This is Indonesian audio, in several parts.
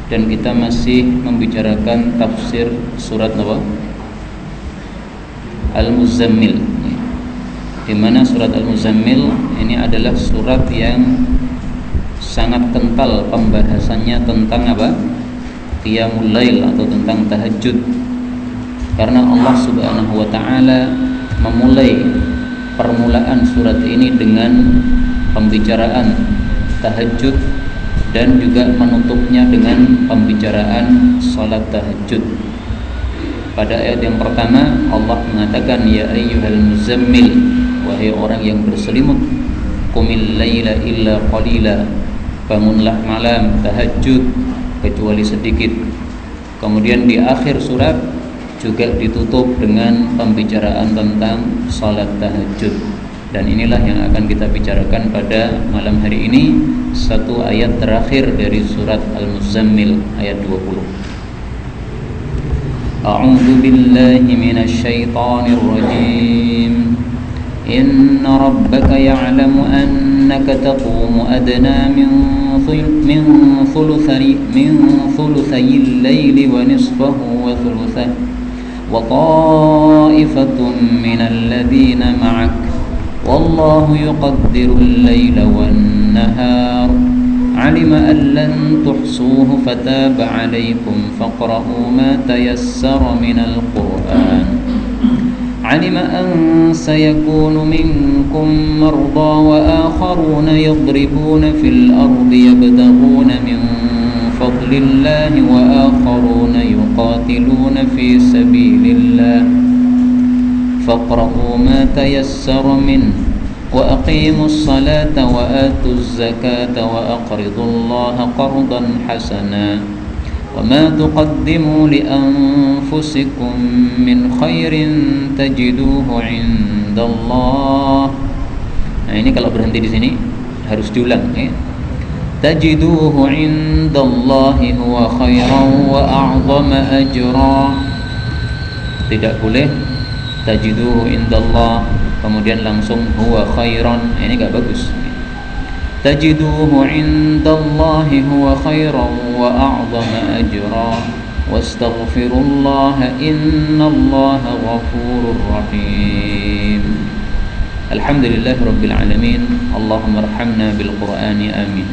dan kita masih membicarakan tafsir surat apa? Al-Muzammil. Di mana surat Al-Muzammil ini adalah surat yang sangat kental pembahasannya tentang apa? Qiyamul Lail atau tentang tahajud. Karena Allah Subhanahu wa taala memulai permulaan surat ini dengan pembicaraan tahajud dan juga menutupnya dengan pembicaraan salat tahajud. Pada ayat yang pertama Allah mengatakan, ya ayyuhal muzammil, wahai orang yang berselimut, qumil laila illa qalila, bangunlah malam tahajud kecuali sedikit. Kemudian di akhir surat juga ditutup dengan pembicaraan tentang salat tahajud. Dan inilah yang akan kita bicarakan pada malam hari ini, satu ayat terakhir dari surat Al-Muzammil ayat 20. A'udzu billahi minasy syaithanir rajim. Inna rabbaka ya'lamu annaka taqumu adna min thuluthayil layli wa nisfahu wa thuluthahu wa ta'ifatun minal ladzina ma'ak wallahu yuqaddirul laila wan nahar alima an lan tuhsuhu fataba 'alaykum faqra'u ma tayassara minal qur'an alima an sayakunu minkum marda wa akharuna yadribuna fil ardi yabtaghuna min fadlillahi wa akharuna yuqatiluna fi sabilillah faqra'u ma tayassara min wa aqimus salata wa atuz zakata wa aqridullaha qardan hasana wa ma tuqaddimu li anfusikum min khairin tajiduhu 'indallah. Nah, ini kalau berhenti di sini harus diulang ya. Tajiduhu 'indallahi huwa khairan wa a'zama ajra. Tidak boleh tajiduhu indallah kemudian langsung huwa khairan, ini enggak bagus. Tajiduhu indallahi huwa khairan wa a'zama ajra wastaghfirullaha innallaha ghafurur rahim. Alhamdulillahi rabbil alamin. Allahumma arhamna bil qur'ani amin.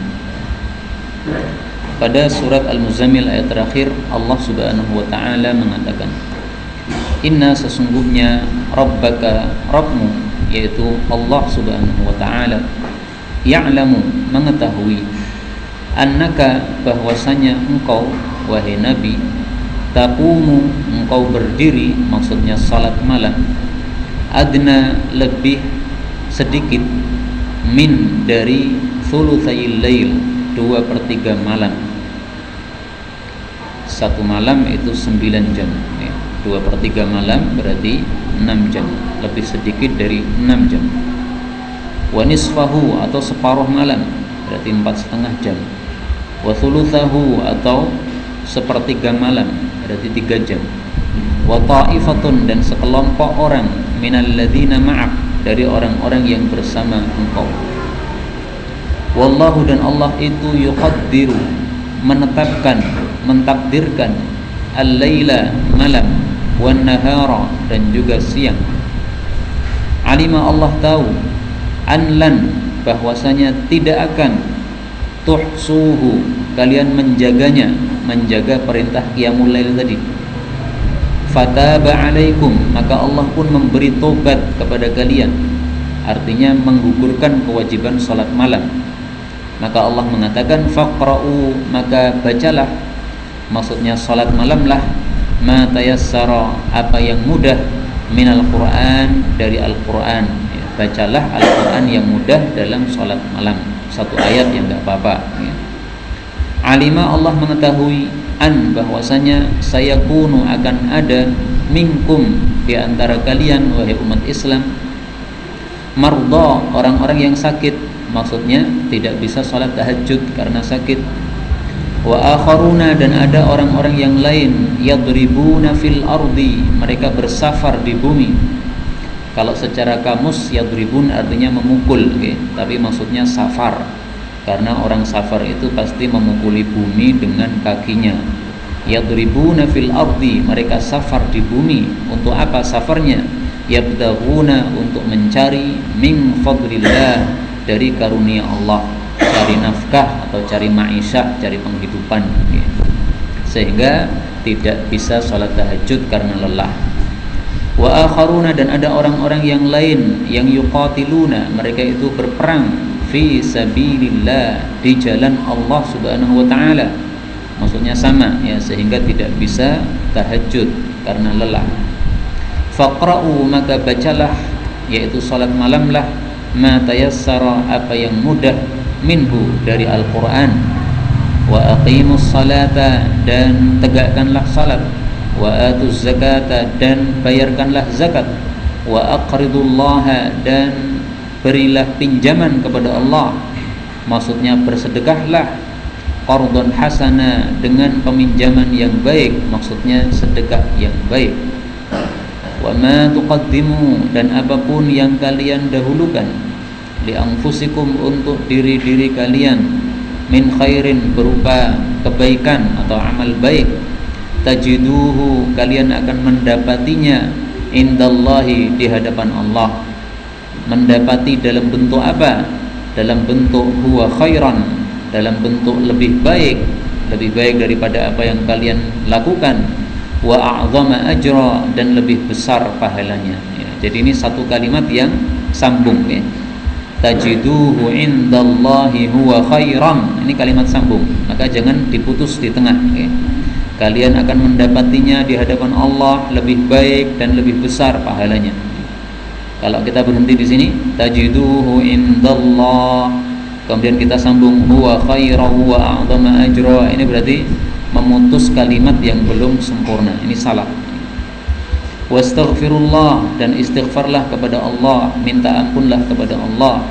Pada surat Al-Muzammil ayat terakhir Allah Subhanahu wa taala mengatakan, inna sesungguhnya rabbaka, Rabbmu yaitu Allah Subhanahu wa taala, ya'lamu mengetahui, annaka bahwasanya engkau wahai nabi, taqumu engkau berdiri, maksudnya salat malam, adna lebih sedikit, min dari thulutsayil lail 2/3 malam. Satu malam itu 9 jam ya. 2/3 malam berarti 6 jam, lebih sedikit dari 6 jam. Wa nisfahu atau separuh malam berarti 4,5 jam. Wa thuluthahu atau 1/3 malam berarti 3 jam. Wa ta'ifatun dan sekelompok orang minal ladzina ma'ak dari orang-orang yang bersama engkau. Wallahu dan Allah itu yuqaddiru menetapkan, mentakdirkan al-laila malam wan nahara dan juga siang. Alima Allah tahu, anlan bahwasanya tidak akan tuhsuhu kalian menjaganya, menjaga perintah qiyamul lail tadi. Fataba alaikum maka Allah pun memberi tobat kepada kalian, artinya menggugurkan kewajiban salat malam. Maka Allah mengatakan faqra'u maka bacalah, maksudnya salat malamlah, ma tayassara apa yang mudah, minal Qur'an dari Al-Qur'an ya, bacalah Al-Qur'an yang mudah dalam salat malam, satu ayat yang enggak apa-apa ya. Alima Allah mengetahui, an bahwasanya sayakunu akan ada, minkum di antara kalian wahai umat Islam, marda orang-orang yang sakit, maksudnya tidak bisa salat tahajud karena sakit. Wa akharuna dan ada orang-orang yang lain, yadribuna fil ardi mereka bersafar di bumi. Kalau secara kamus yadribun artinya memukul okay? Tapi maksudnya safar. Karena orang safar itu pasti memukuli bumi dengan kakinya. Yadribuna fil ardi, mereka safar di bumi. Untuk apa safarnya? Yabtaghuna, untuk mencari min fadlillah, dari karunia Allah, cari nafkah atau cari ma'isyah, cari penghidupan, sehingga tidak bisa sholat tahajud karena lelah. Wa akharuna, dan ada orang-orang yang lain yang yuqatiluna, mereka itu berperang fi sabilillah, di jalan Allah Subhanahu wa taala. Maksudnya sama ya, sehingga tidak bisa tahajud karena lelah. Faqra'u, maka bacalah, yaitu salat malamlah, ma tayassara, apa yang mudah, minhu, dari Al-Qur'an. Wa aqimus salata, dan tegakkanlah salat. Wa atuz zakata, dan bayarkanlah zakat. Wa aqridullaha, dan berilah pinjaman kepada Allah. Maksudnya bersedekahlah, qardhan hasana, dengan peminjaman yang baik, maksudnya sedekah yang baik. Wa ma tuqaddimu, dan apapun yang kalian dahulukan, li anfusikum, untuk diri-diri kalian, min khairin, berupa kebaikan atau amal baik, tajiduhu, kalian akan mendapatinya, indallahi, di hadapan Allah. Mendapati dalam bentuk apa? Dalam bentuk huwa khairan, dalam bentuk lebih baik daripada apa yang kalian lakukan. Wa a'zama ajra, dan lebih besar pahalanya ya. Jadi ini satu kalimat yang sambung ya. Tajiduhu indallahi huwa khairan, ini kalimat sambung, maka jangan diputus di tengah ya. Kalian akan mendapatinya di hadapan Allah lebih baik dan lebih besar pahalanya. Kalau kita berhenti di sini, tajiduhu indallah, kemudian kita sambung huwa khairan wa a'zama ajra, ini berarti memutus kalimat yang belum sempurna, ini salah. Wastaghfirullah, dan istighfarlah kepada Allah, minta ampunlah kepada Allah.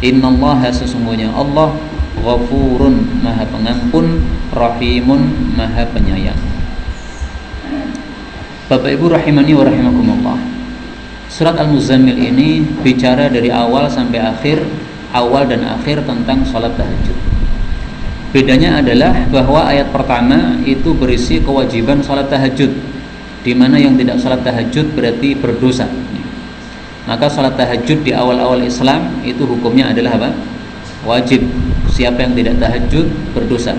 Innallaha, sesungguhnya Allah, ghafurun, maha pengampun, rahimun, maha penyayang. Bapak Ibu rahimani wa rahimakumullah, surat Al-Muzammil ini bicara dari awal sampai akhir, awal dan akhir tentang salat tahajud. Bedanya adalah bahwa ayat pertama itu berisi kewajiban salat tahajud, di mana yang tidak salat tahajud berarti berdosa. Maka salat tahajud di awal-awal Islam itu hukumnya adalah apa? Wajib. Siapa yang tidak tahajud berdosa.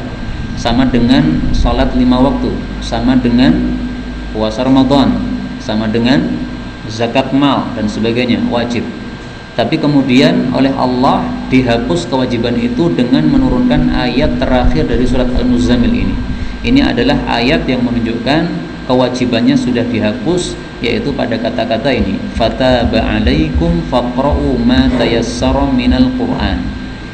Sama dengan salat 5 waktu, sama dengan puasa Ramadan, sama dengan zakat mal dan sebagainya, wajib. Tapi kemudian oleh Allah dihapus kewajiban itu dengan menurunkan ayat terakhir dari surat Al-Muzammil ini. Ini adalah ayat yang menunjukkan kewajibannya sudah dihapus, yaitu pada kata-kata ini, fataba alaikum faqra'u ma tayassara minal Qur'an.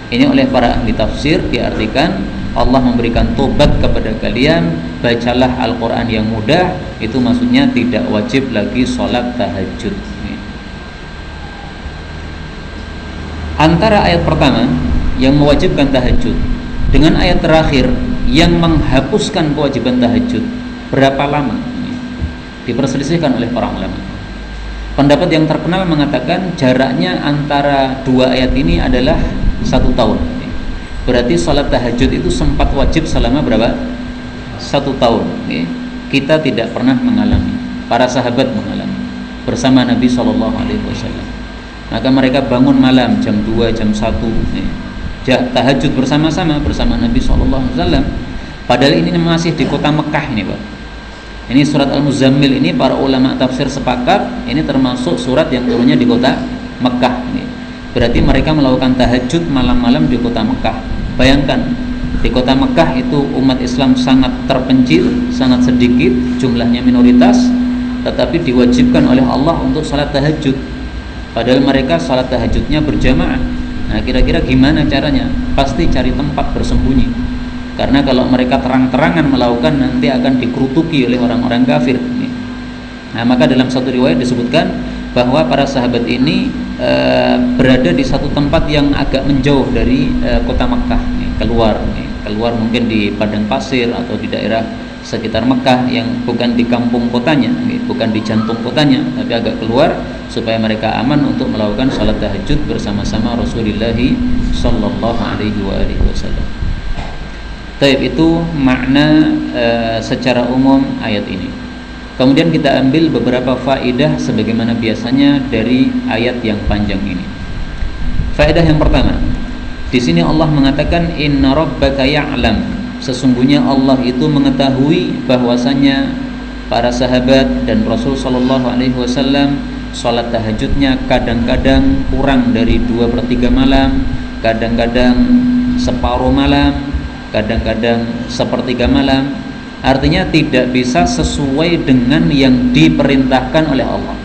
Ini oleh para ahli tafsir diartikan Allah memberikan tobat kepada kalian, bacalah Al-Qur'an yang mudah. Itu maksudnya tidak wajib lagi sholat tahajud. Antara ayat pertama yang mewajibkan tahajud dengan ayat terakhir yang menghapuskan kewajiban tahajud, berapa lama? Diperselisihkan oleh para ulama. Pendapat yang terkenal mengatakan jaraknya antara dua ayat ini adalah 1 tahun. Berarti salat tahajud itu sempat wajib selama berapa? 1 tahun. Kita tidak pernah mengalami, para sahabat mengalami bersama Nabi SAW. Maka mereka bangun malam jam 2, jam 1 tahajud bersama-sama bersama Nabi SAW. Padahal ini masih di kota Mekah ini Pak. Ini surat Al-Muzammil ini para ulama tafsir sepakat ini termasuk surat yang turunnya di kota Mekah ini. Berarti mereka melakukan tahajud malam-malam di kota Mekah. Bayangkan, di kota Mekah itu umat Islam sangat terpencil, sangat sedikit, jumlahnya minoritas, tetapi diwajibkan oleh Allah untuk salat tahajud. Padahal mereka salat tahajudnya berjamaah. Nah, kira-kira gimana caranya? Pasti cari tempat bersembunyi. Karena kalau mereka terang-terangan melakukan, nanti akan dikerutuki oleh orang-orang kafir. Nah, maka dalam satu riwayat disebutkan bahwa para sahabat ini berada di satu tempat yang agak menjauh dari kota Makkah, keluar mungkin di padang pasir atau di daerah sekitar Mekah yang bukan di kampung kotanya, bukan di jantung kotanya, tapi agak keluar supaya mereka aman untuk melakukan salat tahajud bersama-sama Rasulullah sallallahu alaihi wasallam. Taib, itu makna secara umum ayat ini. Kemudian kita ambil beberapa faedah sebagaimana biasanya dari ayat yang panjang ini. Faedah yang pertama, di sini Allah mengatakan inna rabbaka ya'lam, sesungguhnya Allah itu mengetahui bahwasanya para sahabat dan Rasul sallallahu alaihi wasallam salat tahajudnya kadang-kadang kurang dari 2/3 malam, kadang-kadang separuh malam, kadang-kadang 1/3 malam. Artinya tidak bisa sesuai dengan yang diperintahkan oleh Allah.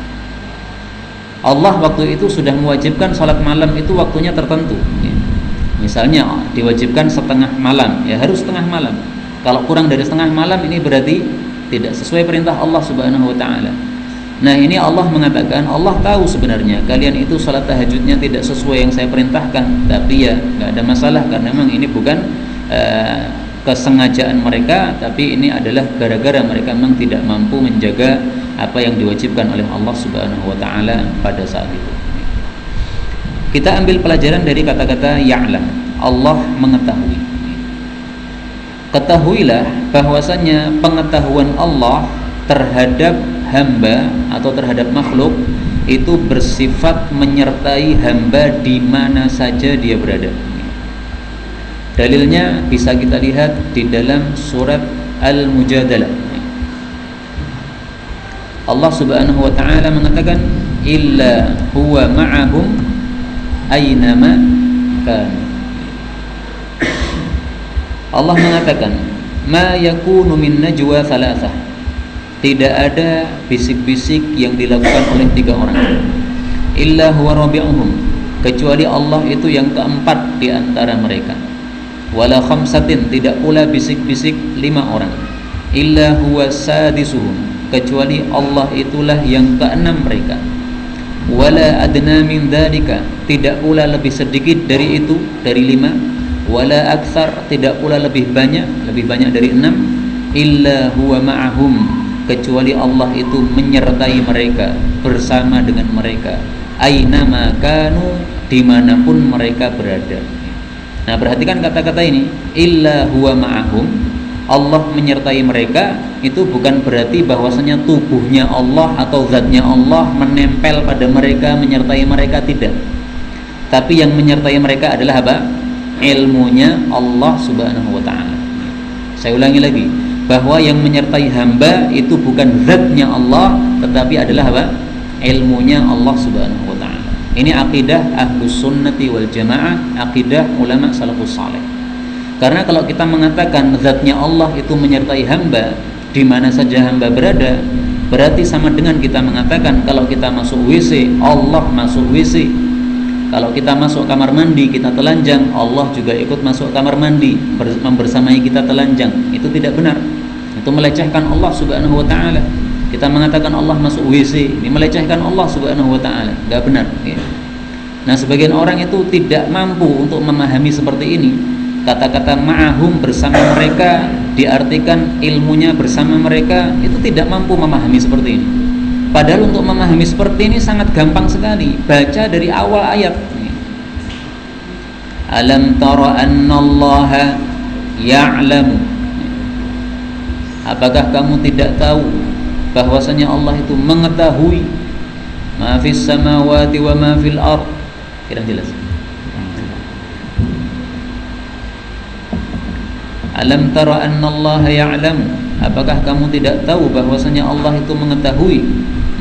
Allah waktu itu sudah mewajibkan salat malam itu waktunya tertentu. Misalnya diwajibkan setengah malam, ya harus setengah malam. Kalau kurang dari setengah malam ini berarti tidak sesuai perintah Allah Subhanahu wa taala. Nah, ini Allah mengatakan, Allah tahu sebenarnya kalian itu salat tahajudnya tidak sesuai yang saya perintahkan, tapi ya enggak ada masalah karena memang ini bukan kesengajaan mereka, tapi ini adalah gara-gara mereka memang tidak mampu menjaga apa yang diwajibkan oleh Allah Subhanahu wa taala pada saat itu. Kita ambil pelajaran dari kata-kata ya'lam, Allah mengetahui. Ketahuilah bahwasanya pengetahuan Allah terhadap hamba atau terhadap makhluk itu bersifat menyertai hamba di mana saja dia berada. Dalilnya bisa kita lihat di dalam surat Al-Mujadalah. Allah Subhanahu wa taala mengatakan illa huwa ma'ahum aynama kan. Allah mengatakan ma yakunu min najwa thalathah, tidak ada bisik-bisik yang dilakukan oleh 3 orang, illa huwa rabi'uhum, kecuali Allah itu yang keempat di antara mereka, wala khamsatin, tidak pula bisik-bisik 5 orang, illa huwa sadisuhum, kecuali Allah itulah yang keenam mereka, wala adna min dzalika, tidak pula lebih sedikit dari itu, dari 5, wala aktsar, tidak pula lebih banyak dari 6, illa huwa ma'ahum, kecuali Allah itu menyertai mereka, bersama dengan mereka, ainama kanu, dimanapun mereka berada. Nah, perhatikan kata-kata ini, illa huwa ma'ahum, Allah menyertai mereka, itu bukan berarti bahwasanya tubuhnya Allah atau zatnya Allah menempel pada mereka, menyertai mereka, tidak. Tapi yang menyertai mereka adalah apa? Ilmunya Allah Subhanahu wa taala. Saya ulangi lagi, bahwa yang menyertai hamba itu bukan zatnya Allah, tetapi adalah apa? Ilmunya Allah Subhanahu wa taala. Ini akidah Ahlus Sunnati wal Jamaah, akidah ulama salafus saleh. Karena kalau kita mengatakan zatnya Allah itu menyertai hamba di mana saja hamba berada, berarti sama dengan kita mengatakan kalau kita masuk WC, Allah masuk WC. Kalau kita masuk kamar mandi, kita telanjang, Allah juga ikut masuk kamar mandi, membersamai kita telanjang. Itu tidak benar. Itu melecehkan Allah Subhanahu wa taala. Kita mengatakan Allah masuk WC, ini melecehkan Allah Subhanahu wa taala, enggak benar ya. Nah, sebagian orang itu tidak mampu untuk memahami seperti ini. Kata-kata ma'ahum, bersama mereka, diartikan ilmunya bersama mereka, itu tidak mampu memahami seperti ini. Padahal untuk memahami seperti ini sangat gampang sekali. Baca dari awal ayat. Alam tara annallaha ya'lamu, apakah kamu tidak tahu bahwasanya Allah itu mengetahui ma fis samawati wa ma fil ard. Kira jelas. Alam tara annallaha ya'lamu, apakah kamu tidak tahu bahwasanya Allah itu mengetahui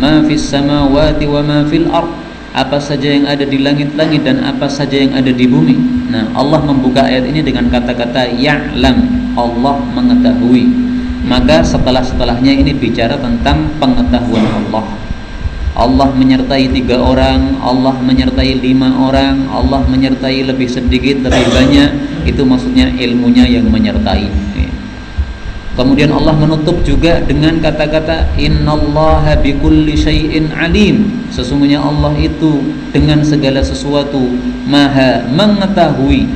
ma fis samawati wa ma fil ard, apa saja yang ada di langit-langit dan apa saja yang ada di bumi. Nah, Allah membuka ayat ini dengan kata-kata ya'lam, Allah mengetahui. Maka setelahnya ini bicara tentang pengetahuan Allah. Allah menyertai 3 orang, Allah menyertai 5 orang, Allah menyertai lebih sedikit, lebih banyak, itu maksudnya ilmunya yang menyertai. Kemudian Allah menutup juga dengan kata-kata innallaha bikulli syai'in alim, sesungguhnya Allah itu dengan segala sesuatu maha mengetahui.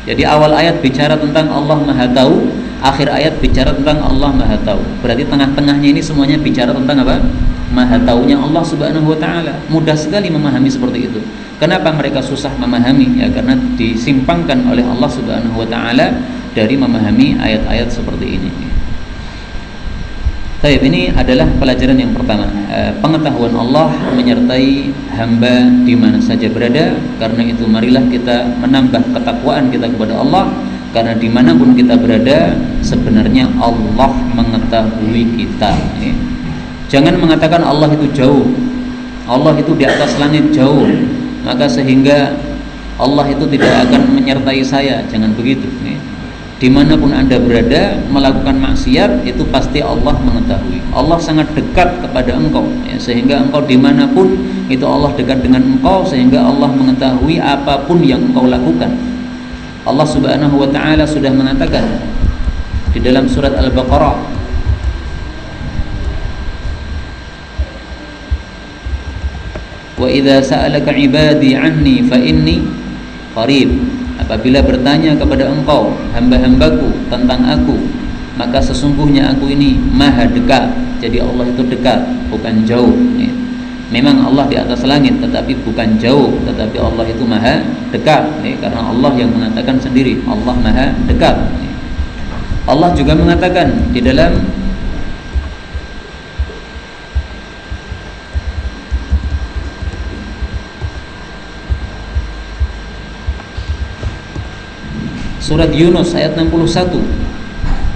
Jadi awal ayat bicara tentang Allah maha tahu, akhir ayat bicara tentang Allah Maha Tahu. Berarti tengah-tengahnya ini semuanya bicara tentang apa? Maha Taunya Allah Subhanahu wa taala. Mudah sekali memahami seperti itu. Kenapa mereka susah memahami? Ya karena disimpangkan oleh Allah Subhanahu wa taala dari memahami ayat-ayat seperti ini. Baik, ini adalah pelajaran yang pertama. Pengetahuan Allah menyertai hamba di mana saja berada. Karena itu marilah kita menambah ketakwaan kita kepada Allah. Karena dimanapun kita berada, sebenarnya Allah mengetahui kita. Jangan mengatakan Allah itu jauh, Allah itu di atas langit jauh, maka sehingga Allah itu tidak akan menyertai saya. Jangan begitu. Dimanapun Anda berada melakukan maksiat, itu pasti Allah mengetahui. Allah sangat dekat kepada engkau, ya, sehingga engkau dimanapun itu Allah dekat dengan engkau, sehingga Allah mengetahui apapun yang engkau lakukan. Allah Subhanahu wa taala sudah mengatakan di dalam surat Al-Baqarah, wa idza sa'alaka 'ibadi 'anni fa inni qarib. Apabila bertanya kepada engkau hamba-hambaku tentang aku, maka sesungguhnya aku ini maha dekat. Jadi Allah itu dekat, bukan jauh. Memang Allah di atas langit, tetapi bukan jauh, tetapi Allah itu maha dekat. Karena Allah yang mengatakan sendiri, Allah maha dekat. Allah juga mengatakan di dalam surat Yunus ayat 61,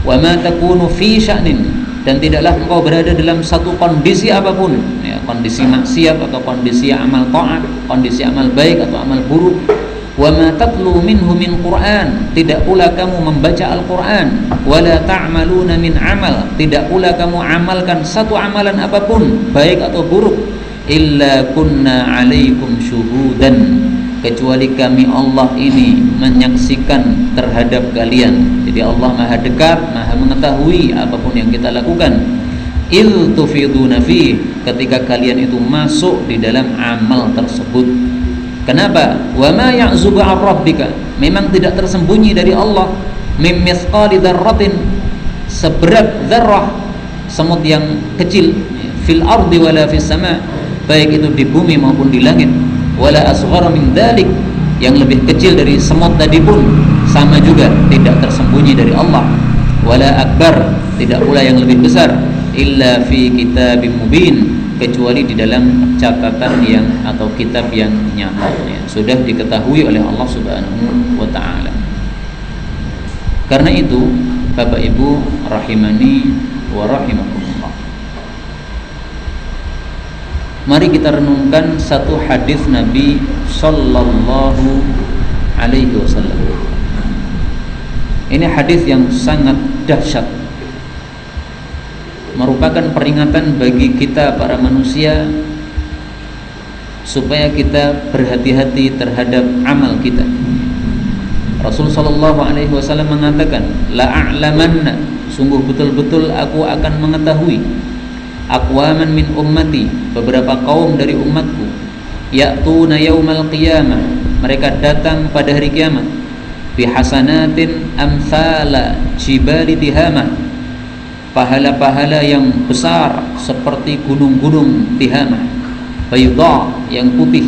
wa ma takunu fi sya'nin, dan tidaklah engkau berada dalam satu kondisi apapun, ya, kondisi maksiat atau kondisi amal taat, kondisi amal baik atau amal buruk. Wa ma tatlu minhu min Qur'an, tidak pula kamu membaca Al-Qur'an. Wa la ta'maluna min amal, tidak pula kamu amalkan satu amalan apapun, baik atau buruk. Illa kunna 'alaikum syuhudan, kecuali kami Allah ini menyaksikan terhadap kalian. Jadi Allah maha dekat, maha mengetahui apapun yang kita lakukan. Il tufiduna fi, ketika kalian itu masuk di dalam amal tersebut. Kenapa? Wa ma ya'zubu 'an rabbika, memang tidak tersembunyi dari Allah mim mithqali dzarratin, seberat dzarrah semut yang kecil, fil ardi wala fis sama, baik itu di bumi maupun di langit. Wala asghara min dzalik, yang lebih kecil dari semut tadi pun sama juga tidak tersembunyi dari Allah. Wala akbar, tidak pula yang lebih besar, illa fi kitabim mubin, kecuali di dalam catatan yang atau kitab yang nyata, ya, sudah diketahui oleh Allah Subhanahu wa taala. Karena itu Bapak Ibu rahimani wa rahimakumullah, mari kita renungkan satu hadis Nabi sallallahu alaihi wasallam. Ini hadis yang sangat dahsyat, merupakan peringatan bagi kita para manusia supaya kita berhati-hati terhadap amal kita. Rasul sallallahu alaihi wasallam mengatakan, la a'lamanna, sungguh betul-betul aku akan mengetahui, aqwaman min ummati, beberapa kaum dari umatku, ya'tuna yaumal qiyamah, mereka datang pada hari kiamat, bihasanatin amthala jibali tihamah, pahala-pahala yang besar seperti gunung-gunung Tihamah, bayda, yang putih.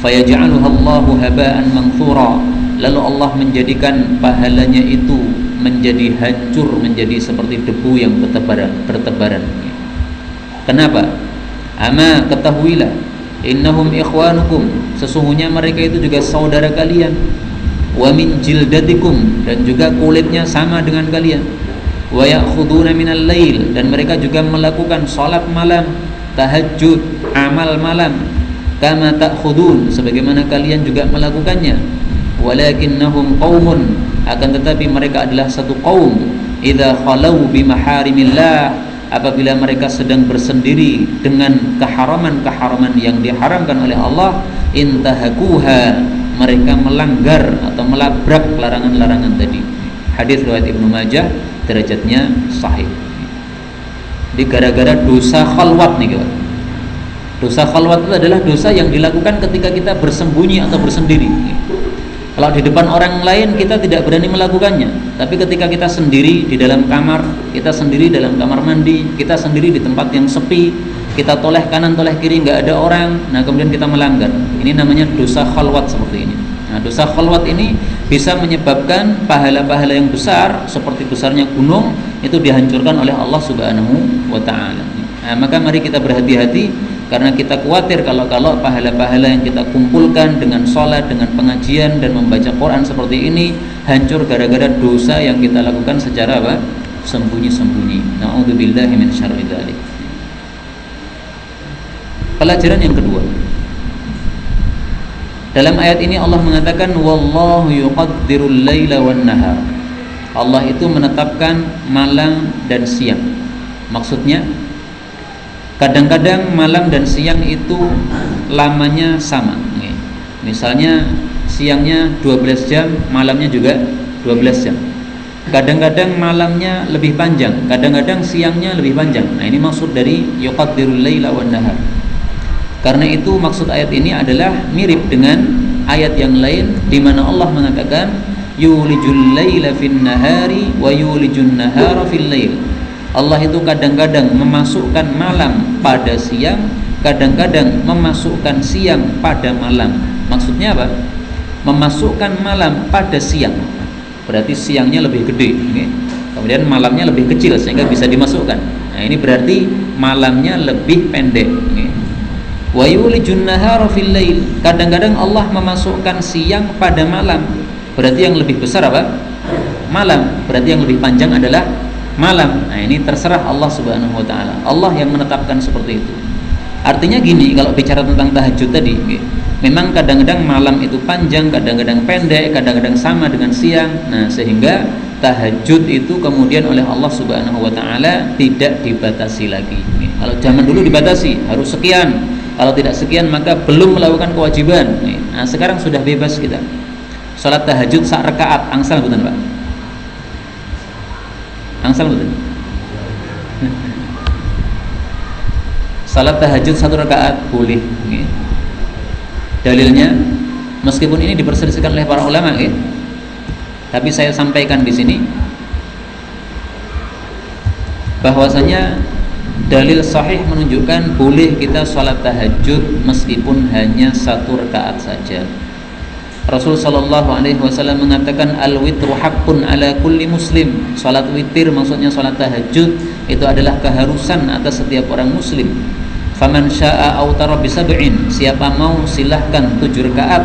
Fayaj'aluha Allahu haba'an manthura, lalu Allah menjadikan pahalanya itu menjadi hancur, menjadi seperti debu yang bertebaran. Kenapa? Ama, ketahuilah, innahum ikhwanukum, sesungguhnya mereka itu juga saudara kalian, wa min jildatikum, dan juga kulitnya sama dengan kalian, wa ya'khuduna minal lail, dan mereka juga melakukan salat malam, tahajud, amal malam, kama ta'khudun, sebagaimana kalian juga melakukannya. Walakinnahum qaumun, akan tetapi mereka adalah satu kaum, idza khalau bi maharimillah, apabila mereka sedang bersendiri dengan keharaman-keharaman yang diharamkan oleh Allah, intahakuha, mereka melanggar atau melabrak larangan-larangan tadi. Hadis riwayat Ibnu Majah, derajatnya sahih. Jadi gara-gara dosa khalwat nih kawan. Dosa khalwat itu adalah dosa yang dilakukan ketika kita bersembunyi atau bersendiri. Kalau di depan orang lain kita tidak berani melakukannya, tapi ketika kita sendiri di dalam kamar, kita sendiri dalam kamar mandi, kita sendiri di tempat yang sepi, kita toleh kanan toleh kiri nggak ada orang, nah kemudian kita melanggar, ini namanya dosa khalwat seperti ini. Nah, dosa khalwat ini bisa menyebabkan pahala-pahala yang besar seperti besarnya gunung itu dihancurkan oleh Allah Subhanahu wa taala. Nah, maka mari kita berhati-hati karena kita khawatir kalau pahala-pahala yang kita kumpulkan dengan sholat, dengan pengajian dan membaca Quran seperti ini hancur gara-gara dosa yang kita lakukan secara apa? Sembunyi-sembunyi. Na'udzubillahi min syarri dzalik. Pelajaran yang kedua. Dalam ayat ini Allah mengatakan wallahu yuqaddirul laila wan nahar. Allah itu menetapkan malam dan siang. Maksudnya kadang-kadang malam dan siang itu lamanya sama. Misalnya siangnya 12 jam, malamnya juga 12 jam. Kadang-kadang malamnya lebih panjang, kadang-kadang siangnya lebih panjang. Nah, ini maksud dari yuqaddirul laila wan nahar. Karena itu maksud ayat ini adalah mirip dengan ayat yang lain di mana Allah mengatakan yulijul laila fin nahari wa yulijun nahara fil lail. Allah itu kadang-kadang memasukkan malam pada siang, kadang-kadang memasukkan siang pada malam. Maksudnya apa? Memasukkan malam pada siang. Berarti siangnya lebih gede, kemudian malamnya lebih kecil sehingga bisa dimasukkan. Nah, ini berarti malamnya lebih pendek. Wa yulijun nahara fil lail. Kadang-kadang Allah memasukkan siang pada malam. Berarti yang lebih besar apa? Malam. Berarti yang lebih panjang adalah malam. Nah, ini terserah Allah Subhanahu wa taala. Allah yang menetapkan seperti itu. Artinya gini, kalau bicara tentang tahajud tadi, memang kadang-kadang malam itu panjang, kadang-kadang pendek, kadang-kadang sama dengan siang. Nah, sehingga tahajud itu kemudian oleh Allah Subhanahu wa taala tidak dibatasi lagi. Kalau zaman dulu dibatasi, harus sekian. Kalau tidak sekian maka belum melakukan kewajiban. Nah, sekarang sudah bebas kita. Salat tahajud sak rakaat angsal betul, Pak? Angsal betul. Salat tahajud 1 rakaat boleh. Dalilnya meskipun ini diperselisihkan oleh para ulama, tapi saya sampaikan di sini bahwasanya dalil sahih menunjukkan boleh kita sholat tahajud meskipun hanya 1 rakaat saja. Rasul sallallahu alaihi wasallam mengatakan al-witru haqqun ala kulli muslim. Salat witir maksudnya salat tahajud itu adalah keharusan atas setiap orang muslim. Faman syaa'a autara bi sab'in, siapa mau silahkan 7 rakaat.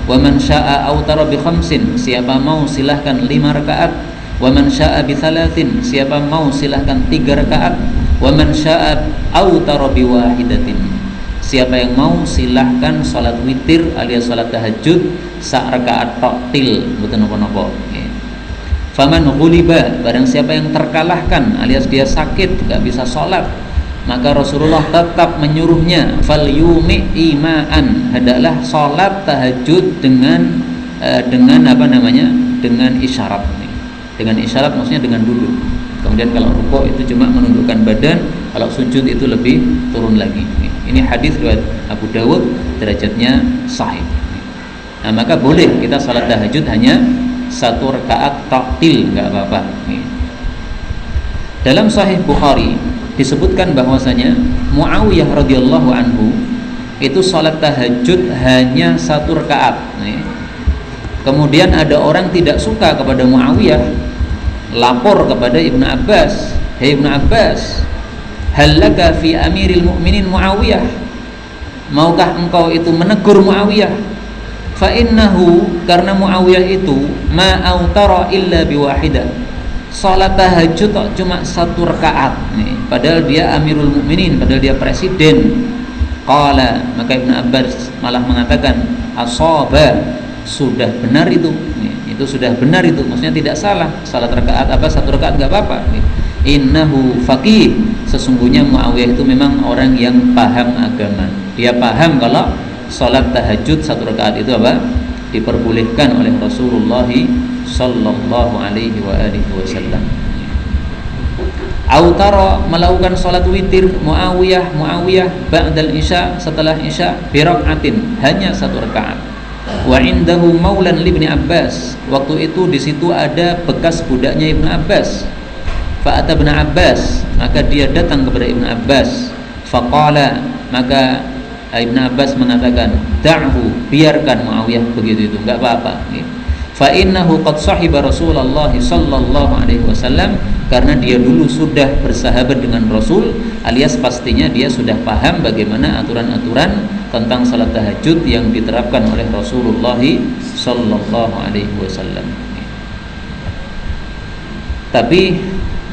Wa man syaa'a autara bi khamsin, siapa mau silahkan 5 rakaat. Wa man syaa'a bi thalathin, siapa mau silahkan 3 rakaat. Wa man syaa'a autara bi wahidatin, siapa yang mau silahkan salat witir alias salat tahajud sak rakaat tok til, mboten napa-napa. Faman ghuliba, barang siapa yang terkalahkan alias dia sakit enggak bisa salat, maka Rasulullah tetap menyuruhnya fal yumi imaan, hendaklah salat tahajud dengan dengan isyarat. Dengan isyarat maksudnya dengan duduk. Kemudian kalau rukuk itu cuma menundukkan badan, kalau sujud itu lebih turun lagi. Ini hadis riwayat Abu Dawud, derajatnya sahih. Nah, maka boleh kita salat tahajud hanya 1 rakaat taktil, enggak apa-apa. Dalam Sahih Bukhari disebutkan bahwasanya Muawiyah radhiyallahu anhu itu salat tahajud hanya 1 rakaat. Kemudian ada orang tidak suka kepada Muawiyah, lapor kepada Ibnu Abbas, "Hei Ibnu Abbas, hal laka fi amiril mu'minin Muawiyah? Maukah engkau itu menegur Muawiyah? Fa innahu, karena Muawiyah itu ma autara illa biwahidah. Salat tahajud cuma 1 rakaat nih, padahal dia amirul mu'minin, padahal dia presiden." Qala, maka Ibnu Abbas malah mengatakan, "Ashaba, sudah benar itu." Itu sudah benar itu, maksudnya tidak salah. Salat rakaat apa 1 rakaat enggak apa-apa. Innahu faqih, sesungguhnya Muawiyah itu memang orang yang paham agama. Dia paham kalau salat tahajud 1 rakaat itu apa? Diperbolehkan oleh Rasulullah sallallahu alaihi wa alihi wasallam. Autara, melakukan salat witir Muawiyah ba'dal isya, setelah isya, bi rakaatin, hanya 1 rakaat. Wa indahu maulan li Ibnu Abbas. Waktu itu di situ ada bekas budaknya Ibnu Abbas. Fa ata Ibnu Abbas, maka dia datang kepada Ibnu Abbas. Faqala, maka Ibnu Abbas mengatakan, "Da'hu, biarkan Muawiyah begitu itu, enggak apa-apa." Fa innahu qad sahiba Rasulullah sallallahu alaihi wasallam, karena dia dulu sudah bersahabat dengan Rasul, alias pastinya dia sudah paham bagaimana aturan-aturan tentang salat tahajud yang diterapkan oleh Rasulullah sallallahu alaihi wasallam. Tapi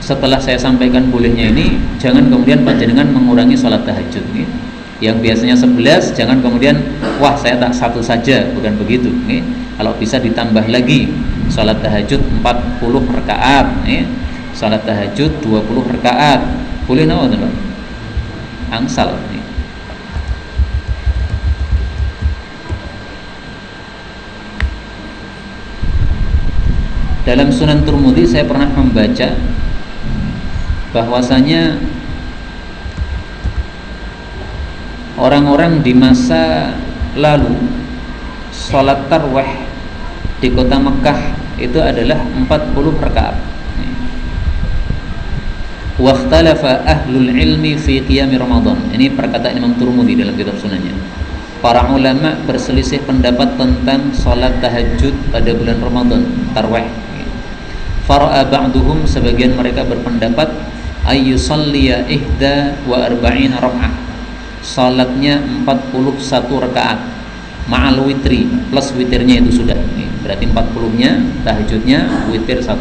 setelah saya sampaikan bolehnya ini, jangan kemudian panjenengan mengurangi salat tahajud nih. Yang biasanya 11, jangan kemudian wah saya tak satu saja, bukan begitu nih. Kalau bisa ditambah lagi salat tahajud 40 rakaat nih. Salat tahajud 20 rakaat. Boleh nawa teman? Angsal nih. Dalam Sunan Tirmidzi saya pernah membaca bahwasanya orang-orang di masa lalu salat tarawih di kota Mekah itu adalah 40 rakaat. Wa ikhtalafa ahlul ilmi fi qiyam Ramadan. Ini perkataan Imam Tirmidzi dalam kitab sunannya. Para ulama berselisih pendapat tentang salat tahajud pada bulan Ramadan, tarawih. Fara'a ba'duhum, sebagian mereka berpendapat ayyusalliya ihda wa arba'ina raka'ah, salatnya 41 rakaat ma'al witri, plus witirnya itu sudah. Berarti 40-nya tahajudnya, witir 1.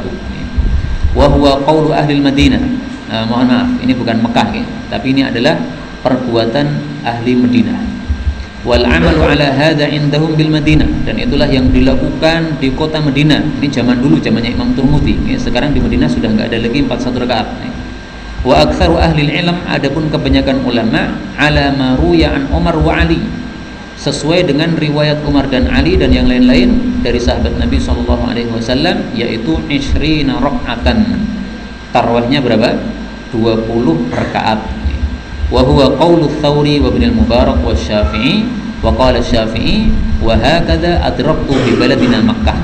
Wa huwa qaulu ahli Madinah. Mohon maaf, ini bukan Mekah ya, tapi ini adalah perbuatan ahli Madinah. Wal amalu ala hadza indahum bil Madinah, dan itulah yang dilakukan di kota Madinah. Ini zaman dulu, zamannya Imam Tirmidzi. Sekarang di Madinah sudah enggak ada lagi 41 rakaat. Wa aktsaru ahli ilm, adapun kebanyakan ulama, ala ma ruya an Umar wa Ali, sesuai dengan riwayat Umar dan Ali dan yang lain-lain dari sahabat Nabi sallallahu alaihi wasallam, yaitu 20 rakaatan. Tarawihnya berapa? 20 rakaat. Wa huwa qaulu Tsauri wa Ibnu al-Mubarak wa Syafi'i, wa qala Syafi'i wa hakadha adraktu bi baladina Makkah.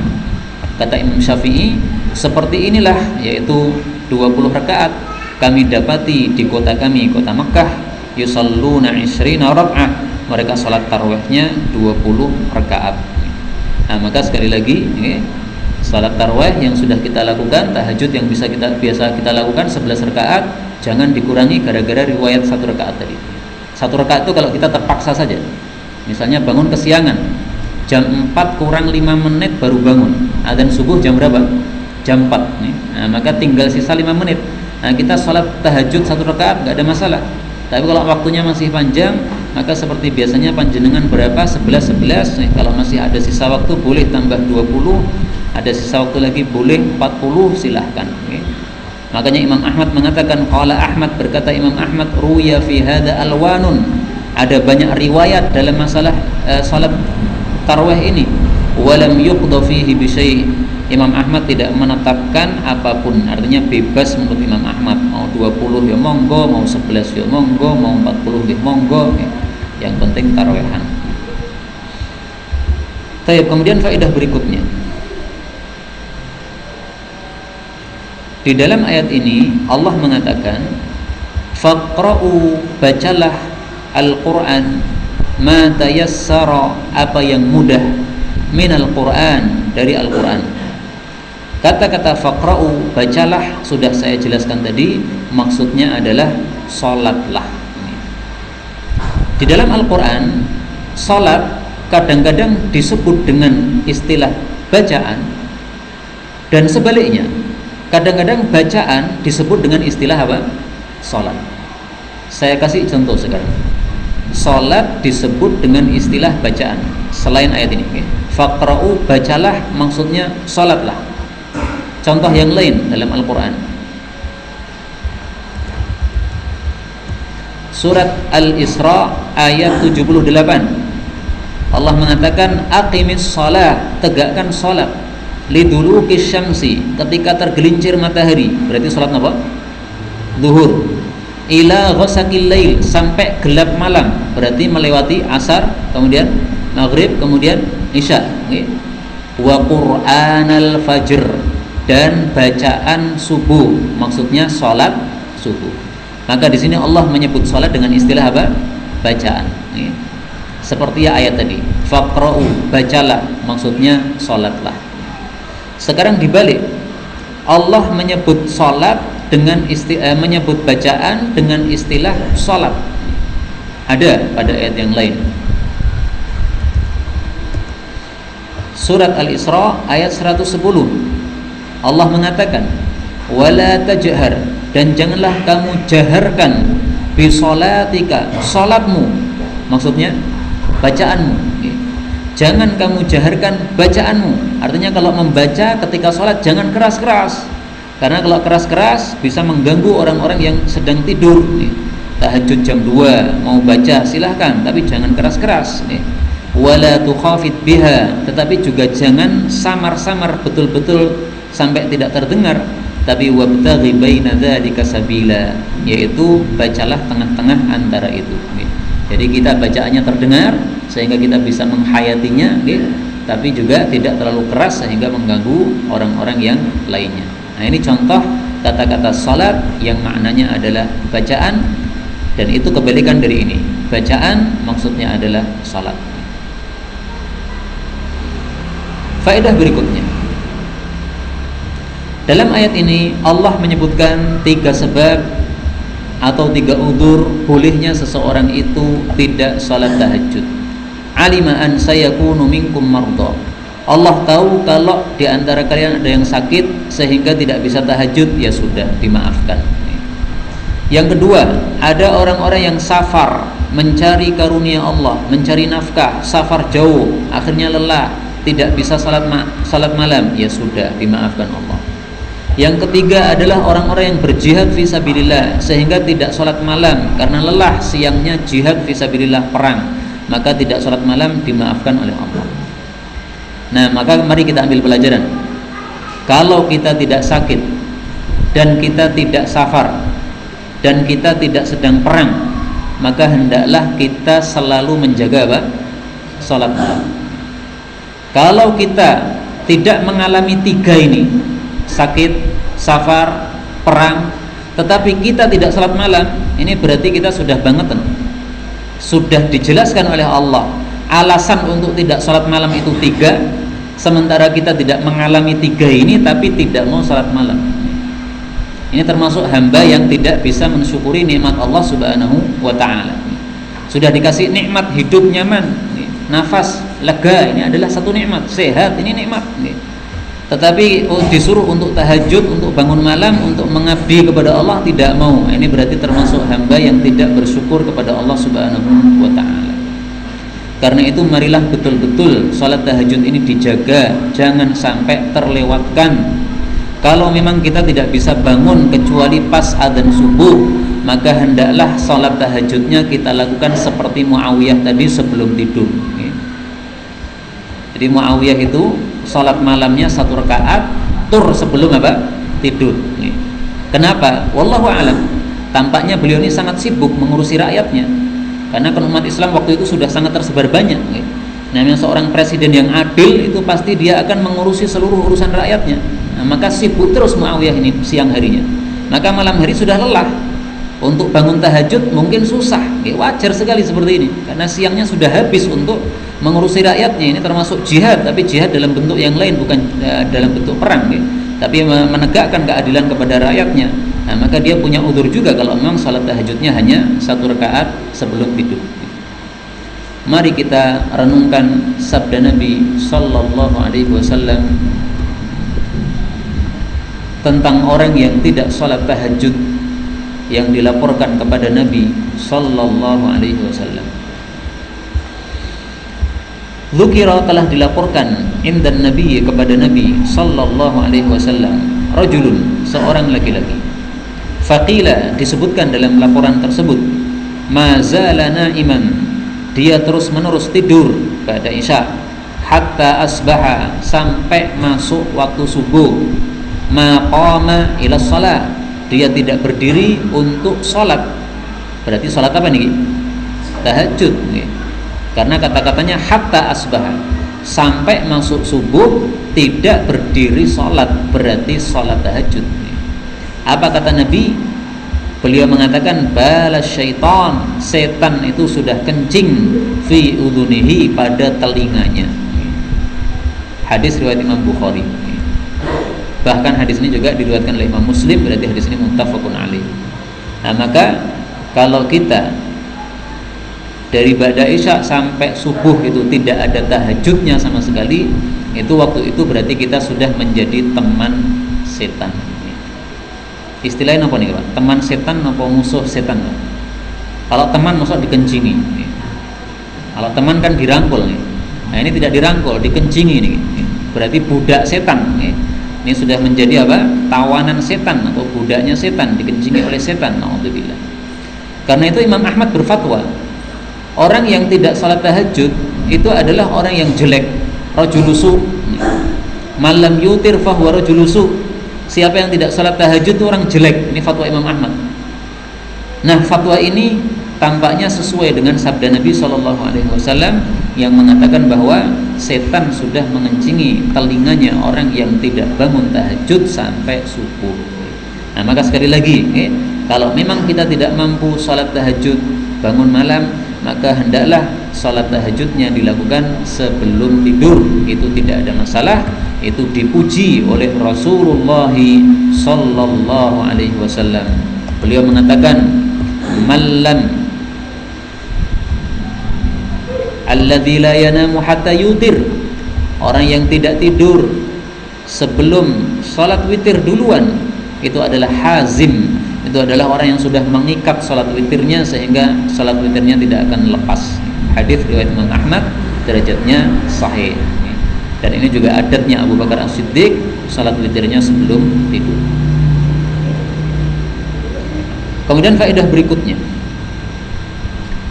Kata Imam Syafi'i, seperti inilah, yaitu 20 rakaat kami dapati di kota kami, kota Makkah. Yusalluna 20 raka'ah, mereka salat tarawihnya 20 rakaat. Nah, maka sekali lagi salat tarawih yang sudah kita lakukan, tahajud yang biasa kita lakukan 11 rakaat, jangan dikurangi gara-gara riwayat 1 rakaat tadi. 1 rakaat itu kalau kita terpaksa saja, misalnya bangun kesiangan, jam 4 kurang 5 menit baru bangun, adzan subuh jam berapa? Jam 4 nih. Nah, maka tinggal sisa 5 menit. Nah, kita salat tahajud 1 rakaat nggak ada masalah. Tapi kalau waktunya masih panjang, maka seperti biasanya panjenengan berapa? 11 nih. Kalau masih ada sisa waktu boleh tambah 20, ada sisa waktu lagi boleh 40, silahkan. Makanya Imam Ahmad mengatakan, qala Ahmad, berkata Imam Ahmad, ruya fi hadza alwanun, ada banyak riwayat dalam masalah salat tarawih ini, walam yuqda fihi bi syai'. Imam Ahmad tidak menetapkan apapun, artinya bebas menurut Imam Ahmad, mau 20 ya monggo, mau 11 ya monggo, mau 40 ya monggo, yang penting tarawihan. Baik, kemudian faedah berikutnya. Di dalam ayat ini Allah mengatakan, faqra'u, bacalah Al-Qur'an, ma tayassara, apa yang mudah, minal Qur'an, dari Al-Qur'an. Kata-kata faqra'u, bacalah, sudah saya jelaskan tadi, maksudnya adalah salatlah. Di dalam Al-Qur'an, salat kadang-kadang disebut dengan istilah bacaan, dan sebaliknya, kadang-kadang bacaan disebut dengan istilah apa? Salat. Saya kasih contoh sekarang. Salat disebut dengan istilah bacaan selain ayat ini. Faqra'u, bacalah, maksudnya salatlah. Contoh yang lain dalam Al-Quran, surat Al-Isra ayat 78, Allah mengatakan aqimis shalah, tegakkan salat, liduluki syamsi, ketika tergelincir matahari, berarti salat apa? Zuhur. Ila ghasaqil lail, sampai gelap malam, berarti melewati asar, kemudian maghrib, kemudian Isya, wa Qur'anal fajr, dan bacaan subuh, maksudnya salat subuh. Maka di sini Allah menyebut salat dengan istilah apa? Bacaan. Seperti ayat tadi, faqra'u, bacalah, maksudnya salatlah. Sekarang dibalik, Allah menyebut salat dengan menyebut bacaan dengan istilah salat. Ada pada ayat yang lain. Surat Al-Isra ayat 110. Allah mengatakan, wala tajhar, dan janganlah kamu jaharkan bi sholatika, salatmu, maksudnya bacaanmu. Jangan kamu jaharkan bacaanmu. Artinya kalau membaca ketika sholat jangan keras-keras, karena kalau keras-keras bisa mengganggu orang-orang yang sedang tidur. Tahajud jam 2 mau baca silahkan, tapi jangan keras-keras. Wala tukhafit biha, tetapi juga jangan samar-samar betul-betul sampai tidak terdengar. Tapi wabtaghi baina dzalika sabila, yaitu bacalah tengah-tengah antara itu. Jadi kita bacaannya terdengar sehingga kita bisa menghayatinya, tapi juga tidak terlalu keras sehingga mengganggu orang-orang yang lainnya. Nah, ini contoh kata-kata salat yang maknanya adalah bacaan, dan itu kebalikan dari ini. Bacaan maksudnya adalah salat. Faedah berikutnya, dalam ayat ini Allah menyebutkan 3 sebab atau 3 udzur bolehnya seseorang itu tidak salat tahajud. Alima an sayakunu minkum marda, Allah tahu kalau di antara kalian ada yang sakit sehingga tidak bisa tahajud, ya sudah, dimaafkan. Yang kedua, ada orang-orang yang safar, mencari karunia Allah, mencari nafkah, safar jauh, akhirnya lelah, tidak bisa salat malam, ya sudah, dimaafkan Allah. Yang ketiga adalah orang-orang yang berjihad fisabilillah sehingga tidak salat malam karena lelah, siangnya jihad fisabilillah, perang, maka tidak salat malam, dimaafkan oleh Allah. Nah, maka mari kita ambil pelajaran. Kalau kita tidak sakit dan kita tidak safar dan kita tidak sedang perang, maka hendaklah kita selalu menjaga apa? Salat malam. Kalau kita tidak mengalami 3 ini, sakit, safar, perang, tetapi kita tidak salat malam, ini berarti kita sudah bangetan. Sudah dijelaskan oleh Allah alasan untuk tidak salat malam itu 3, sementara kita tidak mengalami 3 ini tapi tidak mau salat malam. Ini termasuk hamba yang tidak bisa mensyukuri nikmat Allah Subhanahu wa ta'ala. Sudah dikasih nikmat hidup nyaman, nafas lega, ini adalah satu nikmat. Sehat, ini nikmat. Tetapi disuruh untuk tahajud, untuk bangun malam, untuk mengabdi kepada Allah, tidak mau. Ini berarti termasuk hamba yang tidak bersyukur kepada Allah Subhanahu wa ta'ala. Karena itu marilah betul-betul salat tahajud ini dijaga, jangan sampai terlewatkan. Kalau memang kita tidak bisa bangun kecuali pas adzan subuh, maka hendaklah salat tahajudnya kita lakukan seperti Muawiyah tadi sebelum tidur. Jadi Muawiyah itu salat malamnya 1 rakaat tur sebelum apa? Tidur. Kenapa? Wallahu a'lam. Tampaknya beliau ini sangat sibuk mengurusi rakyatnya. Karena kan umat Islam waktu itu sudah sangat tersebar banyak. Namanya seorang presiden yang adil itu pasti dia akan mengurusi seluruh urusan rakyatnya. Nah, maka sibuk terus Muawiyah ini siang harinya. Maka malam hari sudah lelah. Untuk bangun tahajud mungkin susah. Wajar sekali seperti ini. Karena siangnya sudah habis untuk mengurusi rakyatnya. Ini termasuk jihad, tapi jihad dalam bentuk yang lain, bukan dalam bentuk perang. Tapi menegakkan keadilan kepada rakyatnya. Nah, maka dia punya udzur juga kalau memang salat tahajudnya hanya 1 rakaat sebelum tidur. Mari kita renungkan sabda Nabi sallallahu alaihi wasallam tentang orang yang tidak salat tahajud yang dilaporkan kepada Nabi sallallahu alaihi wasallam. Dzukira, telah dilaporkan indan Nabi, kepada Nabi sallallahu alaihi wasallam, rajulun, seorang laki-laki. Faqila, disebutkan dalam laporan tersebut, mazala na'iman, dia terus-menerus tidur pada isya, hatta asbaha, sampai masuk waktu subuh, maqama ila shalah, dia tidak berdiri untuk sholat. Berarti sholat apa nih? Tahajud. Karena kata-katanya hatta asbaha, sampai masuk subuh tidak berdiri sholat, berarti sholat tahajud. Apa kata Nabi? Beliau mengatakan balas syaitan, setan itu sudah kencing fi udhunihi, pada telinganya. Hadis riwayat Imam Bukhari. Bahkan hadis ini juga diriwayatkan oleh Imam Muslim, berarti hadis ini muttafaqun alaih. Nah, maka kalau kita dari ba'da isya sampai subuh itu tidak ada tahajudnya sama sekali, itu waktu itu berarti kita sudah menjadi teman setan. Istilahnya apa nih Pak? Teman setan apa musuh setan Pak? Kalau teman maksud dikencingi. Kalau teman kan dirangkul nih. Nah ini tidak dirangkul, dikencingi nih. Berarti budak setan. Ini sudah menjadi apa? Tawanan setan atau budaknya setan, dikencingi oleh setan. Na'udzubillah. Karena itu Imam Ahmad berfatwa, orang yang tidak salat tahajud itu adalah orang yang jelek, rajulusu. Malam yutir fahuwa rajulusu. Siapa yang tidak salat tahajud itu orang jelek. Ini fatwa Imam Ahmad. Nah, fatwa ini tampaknya sesuai dengan sabda Nabi SAW yang mengatakan bahwa setan sudah mengencingi telinganya orang yang tidak bangun tahajud sampai subuh. Nah, maka sekali lagi, kalau memang kita tidak mampu salat tahajud bangun malam, maka hendaklah salat tahajudnya dilakukan sebelum tidur. Itu tidak ada masalah. Itu dipuji oleh Rasulullah sallallahu alaihi wasallam. Beliau mengatakan, "Mallam alladzi la yanamu hatta yutir." Orang yang tidak tidur sebelum salat witir duluan, itu adalah hazim. Itu adalah orang yang sudah mengikat salat witirnya sehingga salat witirnya tidak akan lepas. Hadis riwayat Imam Ahmad, derajatnya sahih. Dan ini juga adatnya Abu Bakar As-Siddiq, salat witirnya sebelum tidur. Kemudian faedah berikutnya,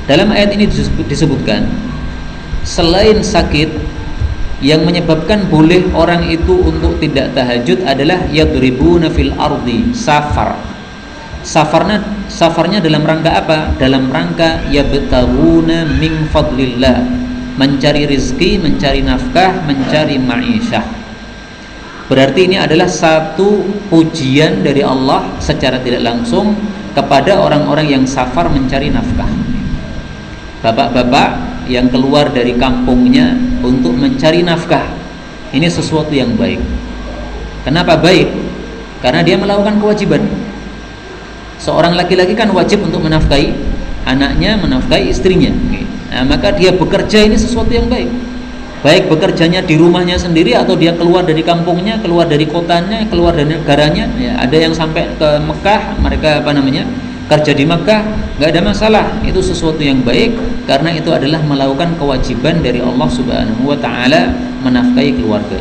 dalam ayat ini disebutkan selain sakit, yang menyebabkan boleh orang itu untuk tidak tahajud adalah yadribuna fil ardi, safar. Safarnya dalam rangka apa? Dalam rangka yabtaguna min fadlillah, mencari rizki, mencari nafkah, mencari ma'isyah. Berarti ini adalah satu pujian dari Allah secara tidak langsung kepada orang-orang yang safar mencari nafkah. Bapak-bapak yang keluar dari kampungnya untuk mencari nafkah, ini sesuatu yang baik. Kenapa baik? Karena dia melakukan kewajiban. Seorang laki-laki kan wajib untuk menafkahi anaknya, menafkahi istrinya. Nah, maka dia bekerja ini sesuatu yang baik. Baik bekerjanya di rumahnya sendiri atau dia keluar dari kampungnya, keluar dari kotanya, keluar dari negaranya. Ya, ada yang sampai ke Mekah, mereka kerja di Mekah, nggak ada masalah. Itu sesuatu yang baik karena itu adalah melakukan kewajiban dari Allah Subhanahu wa taala menafkahi keluarga.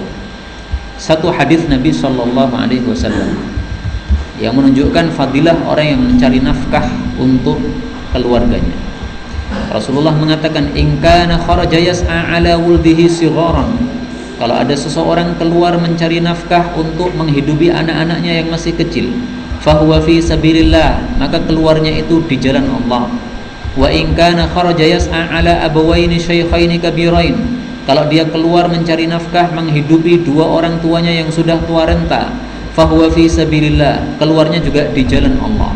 Satu hadis Nabi sallallahu alaihi wasallam yang menunjukkan fadilah orang yang mencari nafkah untuk keluarganya. Rasulullah mengatakan, in kana kharaja yas'a ala wuldihi sigharan. Kalau ada seseorang keluar mencari nafkah untuk menghidupi anak-anaknya yang masih kecil, fahuwa fi sabilillah, maka keluarnya itu di jalan Allah. Wa in kana kharaja yas'a ala abawaini syaikhaini kabirain. Kalau dia keluar mencari nafkah menghidupi dua orang tuanya yang sudah tua renta, fahuwa fi sabilillah, keluarnya juga di jalan Allah.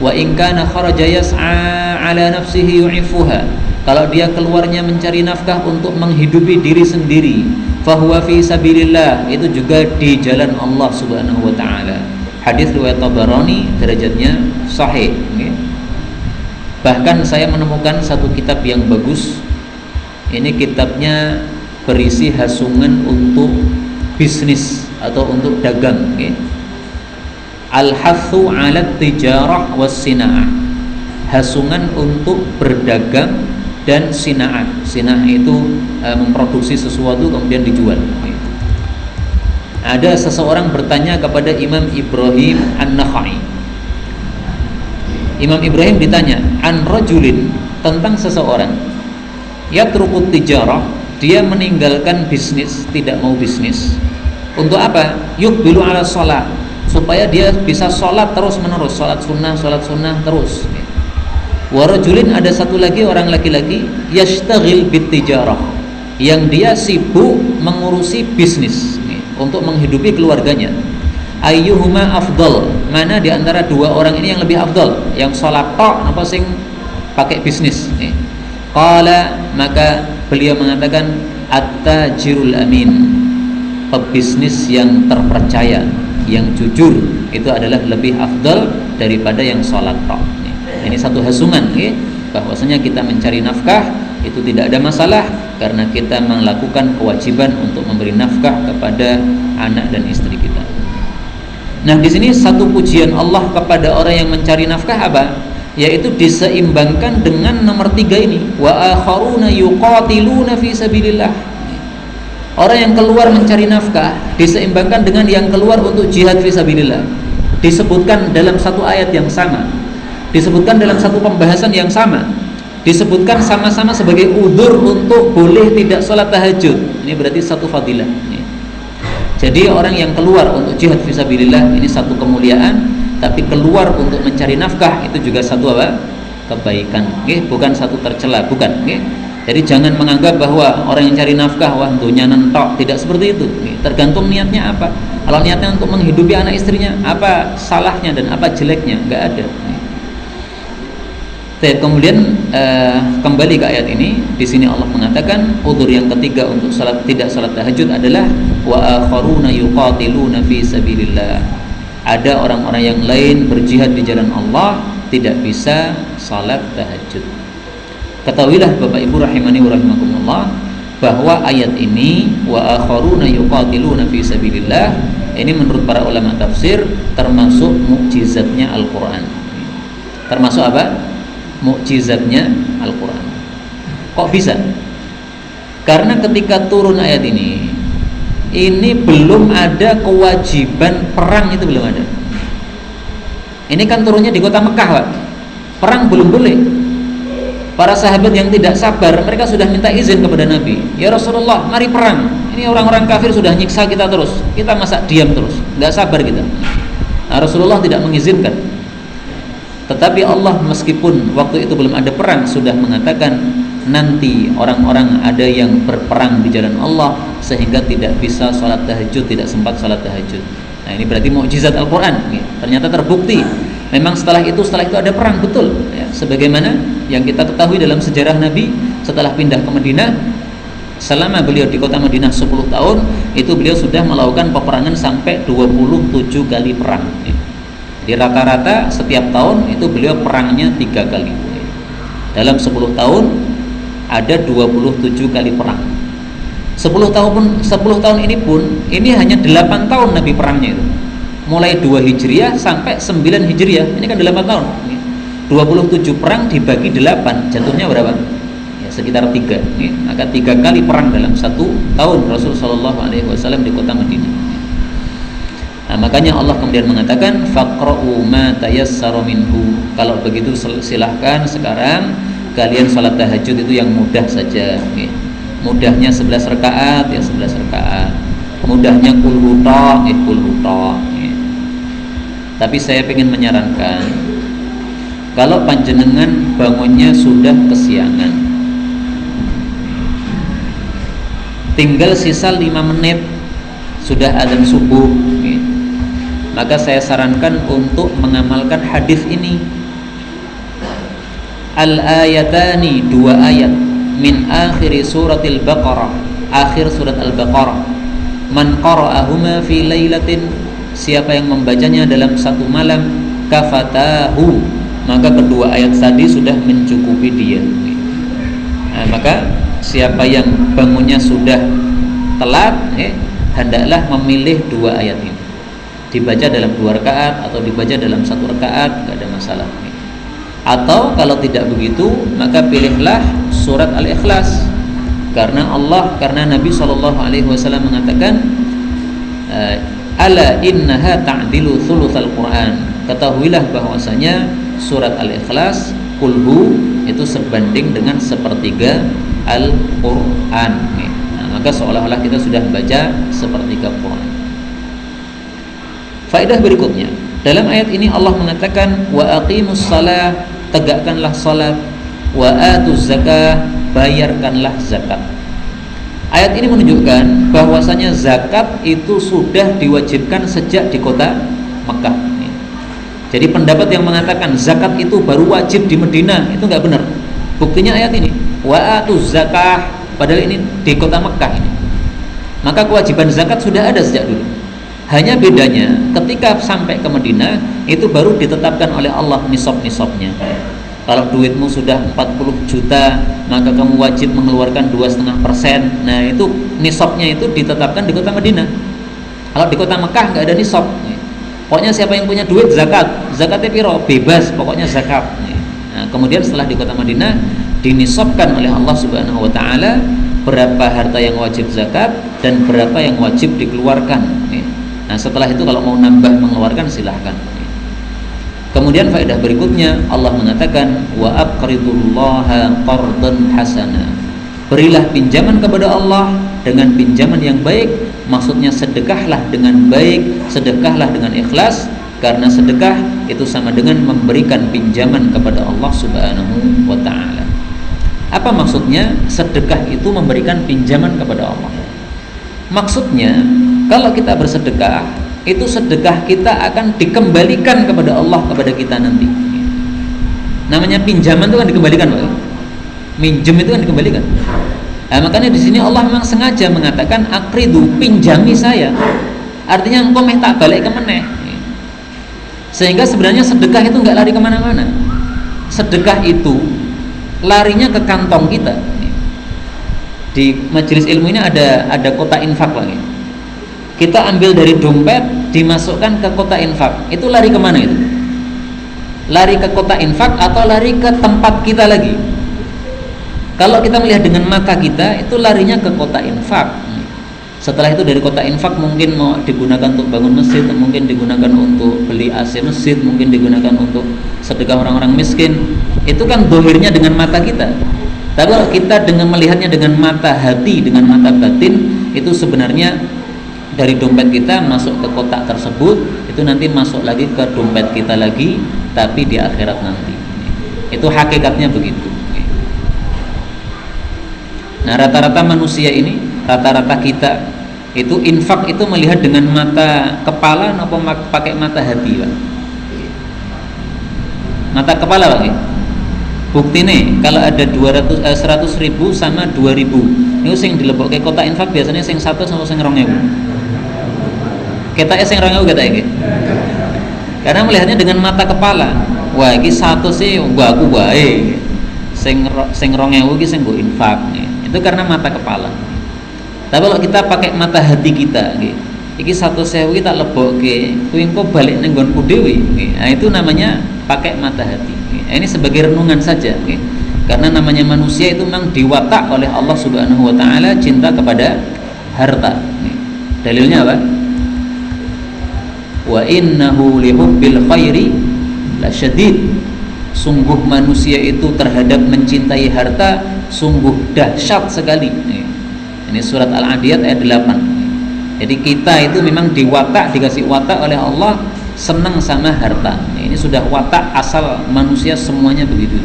Wa in kana kharaja yas'a ala nafsihi yu'ifuha, kalau dia keluarnya mencari nafkah untuk menghidupi diri sendiri, fahuwa fi sabilillah, itu juga di jalan Allah Subhanahu wa taala. Hadis riwayat Tabarani, derajatnya sahih. Bahkan saya menemukan satu kitab yang bagus. Ini kitabnya berisi hasungan untuk bisnis atau untuk dagang. Al-hathu 'ala tijarah was sina'ah, hasungan untuk berdagang dan sina'ah. Sina'ah itu memproduksi sesuatu kemudian dijual. Ada seseorang bertanya kepada Imam Ibrahim An-Nakhai. Imam Ibrahim ditanya an rajulin, tentang seseorang yatrukut tijarah, dia meninggalkan bisnis, tidak mau bisnis. Untuk apa? Yuqbilu 'ala shalah, supaya dia bisa sholat terus menerus, sholat sunnah terus. Warajulin, ada satu lagi orang laki-laki, yashtaghil bit tijarah, yang dia sibuk mengurusi bisnis untuk menghidupi keluarganya. Ayyuhuma afdal, mana di antara dua orang ini yang lebih afdal, yang sholat tok apa sing pakai bisnis? Qala, maka beliau mengatakan at-tajirul amin, pebisnis yang terpercaya, yang jujur, itu adalah lebih afdal daripada yang sholat tok. Ini satu hasungan, bahwasanya kita mencari nafkah itu tidak ada masalah karena kita melakukan kewajiban untuk memberi nafkah kepada anak dan istri kita. Nah, di sini satu pujian Allah kepada orang yang mencari nafkah apa? Yaitu diseimbangkan dengan nomor 3 ini, wa akharuna yuqatiluna fi sabilillah. Orang yang keluar mencari nafkah diseimbangkan dengan yang keluar untuk jihad fi sabilillah. Disebutkan dalam satu ayat yang sama, disebutkan dalam satu pembahasan yang sama, disebutkan sama-sama sebagai udzur untuk boleh tidak sholat tahajud. Ini berarti satu fadilah. Jadi orang yang keluar untuk jihad fisabilillah ini satu kemuliaan, tapi keluar untuk mencari nafkah itu juga satu apa? Kebaikan. Bukan satu tercela, bukan. Jadi jangan menganggap bahwa orang yang cari nafkah wah dunia nentok, tidak seperti itu. Tergantung niatnya apa. Kalau niatnya untuk menghidupi anak istrinya, apa salahnya dan apa jeleknya? Enggak ada. Kemudian kembali ke ayat ini, di sini Allah mengatakan udzur yang ketiga untuk tidak salat tahajud adalah wa akharuna yuqatiluna fi sabilillah. Ada orang-orang yang lain berjihad di jalan Allah tidak bisa salat tahajud. Ketahuilah Bapak Ibu rahimani wa rahimakumullah bahwa ayat ini wa akharuna yuqatiluna fi sabilillah ini menurut para ulama tafsir termasuk mukjizatnya Al-Qur'an. Termasuk apa? Mukjizatnya Al-Quran. Kok bisa? Karena ketika turun ayat ini belum ada kewajiban perang, itu belum ada. Ini kan turunnya di kota Mekah, Pak. Perang belum boleh. Para sahabat yang tidak sabar, mereka sudah minta izin kepada Nabi, ya Rasulullah, mari perang. Ini orang-orang kafir sudah nyiksa kita terus, kita masa diam terus, nggak sabar kita. Nah, Rasulullah tidak mengizinkan. Tetapi Allah meskipun waktu itu belum ada perang sudah mengatakan nanti orang-orang ada yang berperang di jalan Allah sehingga tidak bisa sholat tahajud, tidak sempat sholat tahajud. Nah, ini berarti mukjizat Al-Quran. Ternyata terbukti. Memang setelah itu ada perang, betul. Ya, sebagaimana yang kita ketahui dalam sejarah Nabi setelah pindah ke Madinah, selama beliau di kota Madinah 10 tahun itu beliau sudah melakukan peperangan sampai 27 kali perang. Di rata-rata setiap tahun itu beliau perangnya 3 kali. Dalam 10 tahun ada 27 kali perang. 10 tahun ini pun ini hanya 8 tahun Nabi perangnya itu. Mulai 2 Hijriah sampai 9 Hijriah. Ini kan 8 tahun. 27 perang dibagi 8, jatuhnya berapa? Ya, sekitar 3. Maka 3 kali perang dalam 1 tahun Rasulullah SAW di kota Madinah. Nah, makanya Allah kemudian mengatakan faqra'u ma tayassara minhu. Kalau begitu silahkan sekarang kalian salat tahajud itu yang mudah saja. Mudahnya 11 rakaat ya 11 rakaat. Mudahnya qul huta qul huta. Tapi saya ingin menyarankan kalau panjenengan bangunnya sudah kesiangan, tinggal sisa 5 menit sudah azan subuh, maka saya sarankan untuk mengamalkan hadis ini. Al-ayatani, 2 ayat min akhir suratil Baqarah, akhir surat Al-Baqarah. Man qara'ahuma fi lailatin, siapa yang membacanya dalam 1 malam, kafatahu, maka kedua ayat tadi sudah mencukupi dia. Nah, maka siapa yang bangunnya sudah telat, hendaklah memilih 2 ayat ini. Dibaca dalam 2 rakaat atau dibaca dalam 1 rakaat, tidak ada masalah. Atau kalau tidak begitu, maka pilihlah surat Al-Ikhlas. Karena Nabi SAW mengatakan, ala innaha ta'dilu thulutsal Quran. Ketahuilah bahwasanya surat Al-Ikhlas, kulhu, itu sebanding dengan 1/3 Al-Quran. Nah, maka seolah-olah kita sudah membaca 1/3 Quran. Faedah berikutnya, dalam ayat ini Allah mengatakan wa aqimus shalah, tegakkanlah salat, wa atuz zakah, bayarkanlah zakat. Ayat ini menunjukkan bahwasanya zakat itu sudah diwajibkan sejak di kota Mekah. Jadi pendapat yang mengatakan zakat itu baru wajib di Madinah itu nggak benar. Buktinya ayat ini, wa atuz zakah, padahal ini di kota Mekah ini. Maka kewajiban zakat sudah ada sejak dulu. Hanya bedanya ketika sampai ke Madinah itu baru ditetapkan oleh Allah nisab-nisabnya. Kalau duitmu sudah 40 juta, maka kamu wajib mengeluarkan 2,5%. Nah, itu nisabnya itu ditetapkan di kota Madinah. Kalau di kota Mekah nggak ada nisab. Pokoknya siapa yang punya duit zakat, zakatnya piro, bebas, pokoknya zakat. Nah, kemudian setelah di kota Madinah dinisabkan oleh Allah Subhanahu wa taala berapa harta yang wajib zakat dan berapa yang wajib dikeluarkan. Nah, setelah itu kalau mau nambah mengeluarkan silahkan. Kemudian faedah berikutnya Allah mengatakan wa aqridullaha qardan hasana. Berilah pinjaman kepada Allah dengan pinjaman yang baik, maksudnya sedekahlah dengan baik, sedekahlah dengan ikhlas, karena sedekah itu sama dengan memberikan pinjaman kepada Allah Subhanahu wa taala. Apa maksudnya sedekah itu memberikan pinjaman kepada Allah? Maksudnya kalau kita bersedekah, itu sedekah kita akan dikembalikan kepada Allah, kepada kita nanti. Namanya pinjaman itu kan dikembalikan, Pak. Minjem itu kan dikembalikan. Nah, makanya di sini Allah memang sengaja mengatakan aqridu, pinjami saya. Artinya engkau meh tak balik ke meneh. Sehingga sebenarnya sedekah itu nggak lari kemana-mana. Sedekah itu larinya ke kantong kita. Di majelis ilmu ini ada kota infak lagi. Kita ambil dari dompet, dimasukkan ke kota infak. Itu lari kemana itu? Lari ke kota infak atau lari ke tempat kita lagi? Kalau kita melihat dengan mata kita, itu larinya ke kota infak. Setelah itu dari kota infak mungkin mau digunakan untuk bangun masjid, mungkin digunakan untuk beli AC masjid, mungkin digunakan untuk sedekah orang-orang miskin. Itu kan dohirnya dengan mata kita. Tapi kalau kita dengan melihatnya dengan mata hati, dengan mata batin, itu sebenarnya dari dompet kita masuk ke kotak tersebut, itu nanti masuk lagi ke dompet kita lagi, tapi di akhirat nanti. Itu hakikatnya begitu. Nah, rata-rata manusia ini, rata-rata kita itu infak itu melihat dengan mata kepala atau pakai mata hati, Pak? Mata kepala, Pak. Bukti nih, kalau ada 100 ribu sama 2000, itu sing dilebokke kota infak biasanya sing 1 sama sing 2000. Kita sing 2000 kata iki. Karena melihatnya dengan mata kepala. Wah, iki 100 sih gua aku wae. Sing 2000 iki sing nggo infak nih. Itu karena mata kepala. Tapi kalau kita pakai mata hati kita, iki 100.000 kita lebokke, kuwi engko balik ning nggonku dhewe. Nah, itu namanya pakai mata hati. Nah, ini sebagai renungan saja, karena namanya manusia itu memang diwatak oleh Allah Subhanahu wa taala cinta kepada harta. Dalilnya apa? Wa innahu lihubbil khairi lasyadid. Sungguh manusia itu terhadap mencintai harta sungguh dahsyat sekali. Ini surat Al-Adiyat ayat 8. Jadi kita itu memang diwatak, dikasih watak oleh Allah senang sama harta. Ini sudah watak asal manusia semuanya begitu.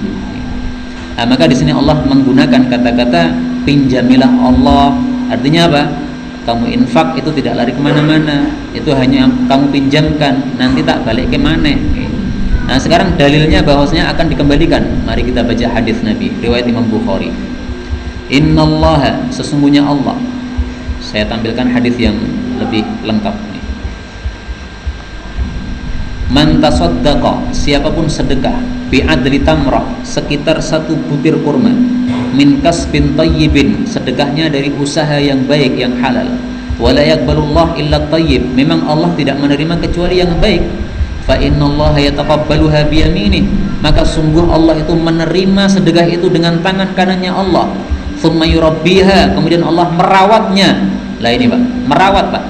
Nah, maka di sini Allah menggunakan kata-kata pinjamilah Allah. Artinya apa? Kamu infak itu tidak lari kemana-mana. Itu hanya kamu pinjamkan, nanti tak balik ke mana. Nah, sekarang dalilnya bahwasanya akan dikembalikan. Mari kita baca hadis Nabi riwayat Imam Bukhari. Innallaha, sesungguhnya Allah. Saya tampilkan hadis yang lebih lengkap nih. Man tasaddaqa, siapapun sedekah bi adli tamrah, sekitar 1 butir kurma, min kasbin thayyibin, sedekahnya dari usaha yang baik yang halal. Wala yaqbalullah illa thayyib, memang Allah tidak menerima kecuali yang baik. Fa innallaha yataqabbaluha bi yaminih, maka sungguh Allah itu menerima sedekah itu dengan tangan kanannya Allah. Tsumma yurabbiha, kemudian Allah merawatnya. Lah ini, Pak, merawat, Pak.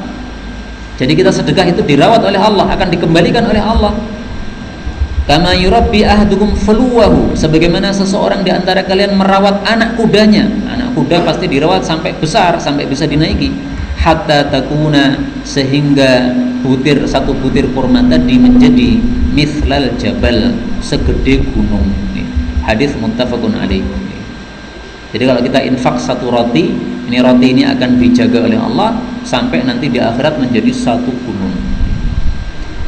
Jadi kita sedekah itu dirawat oleh Allah, akan dikembalikan oleh Allah. Kama yurabbi ahadukum fuluwahu, sebagaimana seseorang di antara kalian merawat anak kudanya. Anak kuda pasti dirawat sampai besar, sampai bisa dinaiki. Hatta takuna, sehingga 1 butir kurma tadi menjadi mithlal jabal, segede gunung. Hadis muttafaqun alaih. Jadi kalau kita infak 1 roti, Ini roti ini akan dijaga oleh Allah sampai nanti di akhirat menjadi satu gunung.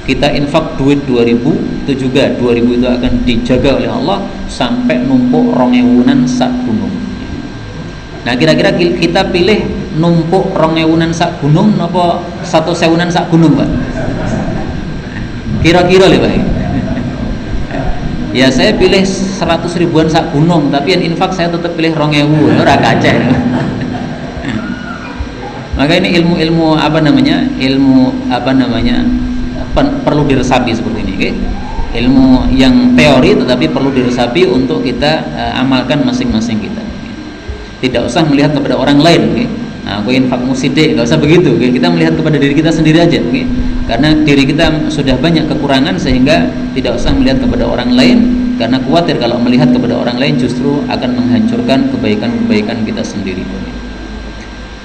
Kita infak duit 2000, itu juga 2000 itu akan dijaga oleh Allah sampai numpuk 2000-an sak gunung. Nah, kira-kira kita pilih numpuk 2000-an sak gunung apa 1.000-an sak gunung, Pak? Kira-kira lho, Pak. Ya saya pilih 100 ribuan sak gunung, tapi yang infak saya tetap pilih 2000, ora kaceh. Maka ini ilmu perlu diresapi seperti ini, okay? Ilmu yang teori tetapi perlu diresapi untuk kita amalkan masing-masing kita. Tidak usah melihat kepada orang lain, okay? Nah, aku infak muside, nggak usah begitu, okay? Kita melihat kepada diri kita sendiri aja, okay? Karena diri kita sudah banyak kekurangan sehingga tidak usah melihat kepada orang lain, karena khawatir kalau melihat kepada orang lain justru akan menghancurkan kebaikan-kebaikan kita sendiri.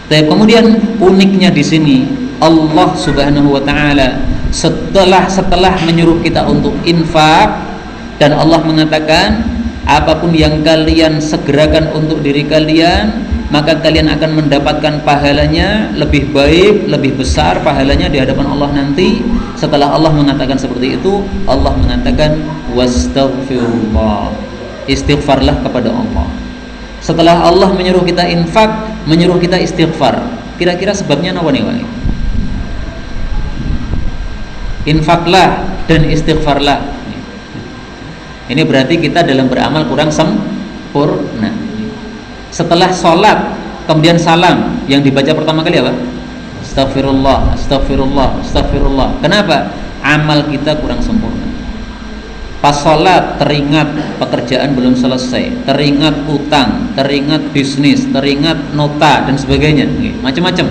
Tapi kemudian uniknya di sini Allah Subhanahu wa taala setelah menyuruh kita untuk infak, dan Allah mengatakan apapun yang kalian segerakan untuk diri kalian maka kalian akan mendapatkan pahalanya lebih baik, lebih besar pahalanya di hadapan Allah nanti. Setelah Allah mengatakan seperti itu, Allah mengatakan wastaghfirullah, istighfarlah kepada Allah. Setelah Allah menyuruh kita infak, menyuruh kita istighfar, kira-kira sebabnya apa nih, Pak? Infaklah dan istighfarlah. Ini berarti kita dalam beramal kurang sempurna. Setelah sholat kemudian salam, yang dibaca pertama kali apa? Astagfirullah, astagfirullah, astagfirullah. Kenapa? Amal kita kurang sempurna. Pas sholat teringat pekerjaan belum selesai, teringat utang, teringat bisnis, teringat nota dan sebagainya, macam-macam.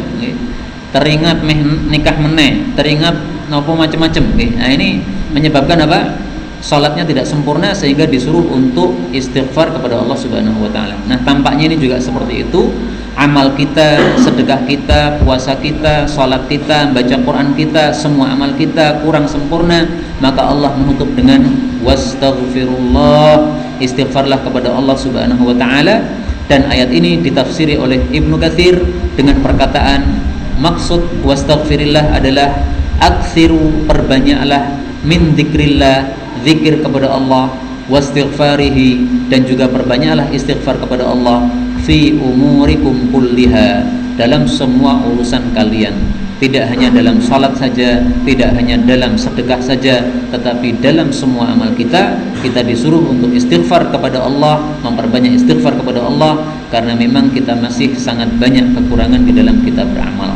Teringat nikah meneh, teringat nopo macam-macam. Nah, ini menyebabkan apa? Salatnya tidak sempurna sehingga disuruh untuk istighfar kepada Allah Subhanahu wa taala. Nah, tampaknya ini juga seperti itu. Amal kita, sedekah kita, puasa kita, salat kita, baca Quran kita, semua amal kita kurang sempurna, maka Allah menutup dengan wastaghfirullah, istighfarlah kepada Allah Subhanahu wa taala. Dan ayat ini ditafsiri oleh Ibnu Katsir dengan perkataan maksud wastaghfirillah adalah aktsiru, perbanyaklah, min dzikrillah, zikir kepada Allah, wastighfarihi, dan juga perbanyaklah istighfar kepada Allah, fi umurikum kulliha, dalam semua urusan kalian. Tidak hanya dalam salat saja, tidak hanya dalam sedekah saja, tetapi dalam semua amal kita disuruh untuk istighfar kepada Allah, memperbanyak istighfar kepada Allah, karena memang kita masih sangat banyak kekurangan di dalam kita beramal.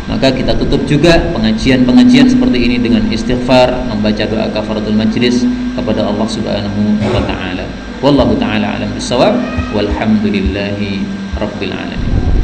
Maka kita tutup juga pengajian-pengajian seperti ini dengan istighfar, membaca doa kafaratul majlis kepada Allah Subhanahu wa taala. Wallahu taala alam bisawab, walhamdulillahi rabbil alamin.